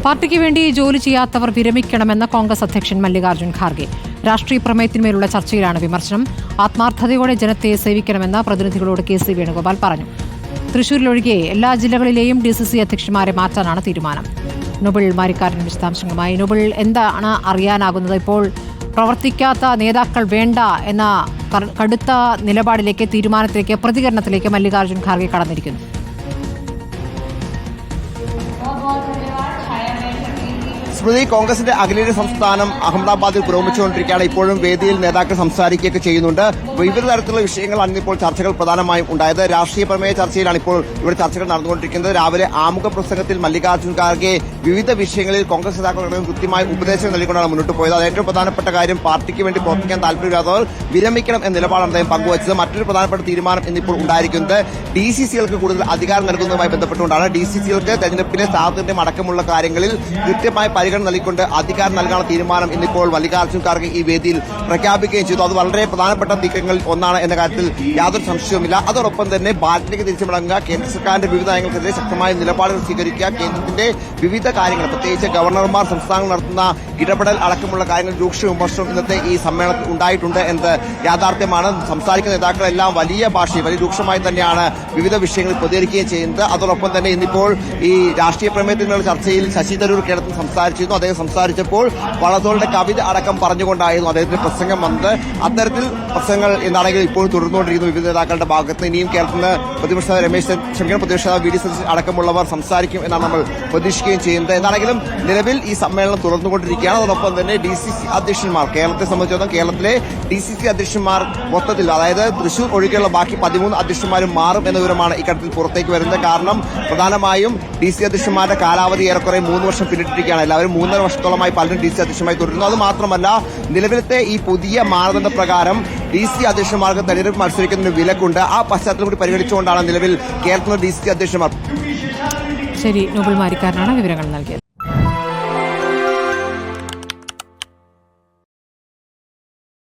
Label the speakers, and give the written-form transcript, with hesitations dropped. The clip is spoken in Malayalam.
Speaker 1: പാർട്ടിക്ക് വേണ്ടി ജോലി ചെയ്യാത്തവർ വിരമിക്കണമെന്ന് കോൺഗ്രസ് അധ്യക്ഷൻ മല്ലികാർജ്ജുൻ ഖാർഗെ. രാഷ്ട്രീയ പ്രമേയത്തിന്മേലുള്ള ചർച്ചയിലാണ് വിമർശനം. ആത്മാർത്ഥതയോടെ ജനത്തെ സേവിക്കണമെന്ന് പ്രതിനിധികളോട് KC വേണുഗോപാൽ പറഞ്ഞു. തൃശൂരിലൊഴികെ എല്ലാ ജില്ലകളിലെയും DCC അധ്യക്ഷന്മാരെ മാറ്റാനാണ് തീരുമാനം. നൊബിൾ മാരിക്കാരൻ വിശദാംശങ്ങളുമായി. നൊബിൾ, എന്താണ് അറിയാനാകുന്നത്? ഇപ്പോൾ പ്രവർത്തിക്കാത്ത നേതാക്കൾ വേണ്ട എന്ന കടുത്ത നിലപാടിലേക്ക്, തീരുമാനത്തിലേക്ക്, പ്രതികരണത്തിലേക്ക് മല്ലികാർജ്ജുൻ ഖാർഗെ കടന്നിരിക്കുന്നു.
Speaker 2: സ്മൃതി, കോൺഗ്രസിന്റെ അഖിലേന്ത്യാ സംസ്ഥാനം അഹമ്മദാബാദിൽ പുരോഗമിച്ചുകൊണ്ടിരിക്കുകയാണ്. ഇപ്പോഴും വേദിയിൽ നേതാക്കൾ സംസാരിക്കുകയൊക്കെ ചെയ്യുന്നുണ്ട്. വിവിധ തരത്തിലുള്ള വിഷയങ്ങളാണ് ഇപ്പോൾ ചർച്ചകൾ പ്രധാനമായും ഉണ്ടായത്. രാഷ്ട്രീയ പ്രമേയ ചർച്ചയിലാണ് ഇപ്പോൾ ഇവിടെ ചർച്ചകൾ നടന്നുകൊണ്ടിരിക്കുന്നത്. രാവിലെ ആമുഖ പ്രസംഗത്തിൽ മല്ലികാർജ്ജുൻ ഖാർഗെ വിവിധ വിഷയങ്ങളിൽ കോൺഗ്രസ് നേതാക്കളുടെ കൃത്യമായി ഉപദേശം നൽകിക്കൊണ്ടാണ് മുന്നോട്ട് പോയത്. അത് ഏറ്റവും പ്രധാനപ്പെട്ട കാര്യം, പാർട്ടിക്ക് വേണ്ടി പ്രവർത്തിക്കാൻ താല്പര്യമില്ലാത്തവർ വിരമിക്കണം എന്ന നിലപാടാണ് അദ്ദേഹം പങ്കുവച്ചത്. മറ്റൊരു പ്രധാനപ്പെട്ട തീരുമാനം ഇന്നിപ്പോൾ ഉണ്ടായിരിക്കുന്നത് DCCകൾക്ക് കൂടുതൽ അധികാരം നൽകുന്നതുമായി ബന്ധപ്പെട്ടുകൊണ്ടാണ്. DCCകൾക്ക് തെരഞ്ഞെടുപ്പിലെ സ്ഥാനാർത്ഥികളുടെയും അടക്കമുള്ള കാര്യങ്ങളിൽ കൃത്യമായ പരിഗണന നൽകിക്കൊണ്ട് അധികാരം നൽകാനുള്ള തീരുമാനം ഇന്നിപ്പോൾ മല്ലികാർജ്ജുൻ ഖാർഗെ ഈ വേദിയിൽ പ്രഖ്യാപിക്കുകയും ചെയ്തു. അത് വളരെ പ്രധാനപ്പെട്ട നീക്കങ്ങളിൽ ഒന്നാണ് എന്ന കാര്യത്തിൽ യാതൊരു സംശയവുമില്ല. അതോടൊപ്പം തന്നെ പാർട്ടിയിലേക്ക് തിരിച്ചു മടങ്ങുക, കേന്ദ്ര സർക്കാരിന്റെ വിവിധ നയങ്ങൾക്കെതിരെ ശക്തമായ നിലപാടുകൾ സ്വീകരിക്കുക, കേന്ദ്രത്തിന്റെ വിവിധ കാര്യങ്ങൾ, പ്രത്യേകിച്ച് ഗവർണർമാർ സംസ്ഥാനങ്ങൾ നടത്തുന്ന ഇടപെടൽ അടക്കമുള്ള കാര്യങ്ങൾ രൂക്ഷ വിമർശനം ഇന്നത്തെ ഈ സമ്മേളനത്തിൽ ഉണ്ടായിട്ടുണ്ട് എന്നത് യാഥാർത്ഥ്യമാണ്. സംസാരിക്കുന്ന നേതാക്കളെല്ലാം വലിയ ഭാഷയിൽ, വലിയ രൂക്ഷമായി തന്നെയാണ് വിവിധ വിഷയങ്ങളിൽ പ്രതികരിക്കുകയും ചെയ്യുന്നത്. അതോടൊപ്പം തന്നെ ഇന്നിപ്പോൾ ഈ രാഷ്ട്രീയ പ്രമേയത്തിനുള്ള ചർച്ചയിൽ ശശി തരൂർ കേരളത്തിൽ സംസാരിച്ചിരുന്നു. അദ്ദേഹം സംസാരിച്ചപ്പോൾ വള്ളത്തോളിന്റെ കവിത അടക്കം പറഞ്ഞുകൊണ്ടായിരുന്നു അദ്ദേഹത്തിന്റെ പ്രസംഗം വന്നത്. അത്തരത്തിൽ പ്രസംഗങ്ങൾ എന്നാണെങ്കിൽ ഇപ്പോഴും തുടർന്നുകൊണ്ടിരിക്കുന്നു വിവിധ നേതാക്കളുടെ ഭാഗത്ത്. ഇനിയും കേരളത്തിൽ നിന്ന് പ്രതിപക്ഷ VD സതീശൻ അടക്കമുള്ളവർ സംസാരിക്കും എന്നാണ് നമ്മൾ പ്രതീക്ഷിക്കുകയും ചെയ്യുന്നത്. എന്താണെങ്കിലും നിലവിൽ ഈ സമ്മേളനം തുടർന്നുകൊണ്ടിരിക്കുകയാണ്. അതോടൊപ്പം തന്നെ DCC അധ്യക്ഷന്മാർ, കേരളത്തെ സംബന്ധിച്ചിടത്തോളം കേരളത്തിലെ DCC അധ്യക്ഷന്മാർ മൊത്തത്തിൽ, അതായത് തൃശൂർ ഒഴികെയുള്ള ബാക്കി 13 അധ്യക്ഷന്മാരും മാറും എന്ന വിവരമാണ് ഇക്കാര്യത്തിൽ പുറത്തേക്ക് വരുന്നത്. കാരണം പ്രധാനമായും DC അധ്യക്ഷന്മാരുടെ കാലാവധി ഏറെക്കുറെ 3 വർഷം പിന്നിട്ടിരിക്കുകയാണ്. എല്ലാവരും 3.5 വർഷത്തോളമായി പലരും DC അധ്യക്ഷമായി തുടരുന്നു. അത് മാത്രമല്ല, നിലവിലത്തെ ഈ പുതിയ മാനദണ്ഡ പ്രകാരം DC അധ്യക്ഷന്മാർക്ക് തെരഞ്ഞെടുപ്പ് മത്സരിക്കുന്നതിന് വിലക്കുണ്ട്. ആ പശ്ചാത്തലം കൂടി പരിഗണിച്ചുകൊണ്ടാണ് നിലവിൽ കേരളത്തിലെ DCC അധ്യക്ഷന്മാർ.
Speaker 1: ശരി, നൊബിൾ മാരിക്കാരനാണ് വിവരങ്ങൾ നൽകിയത്.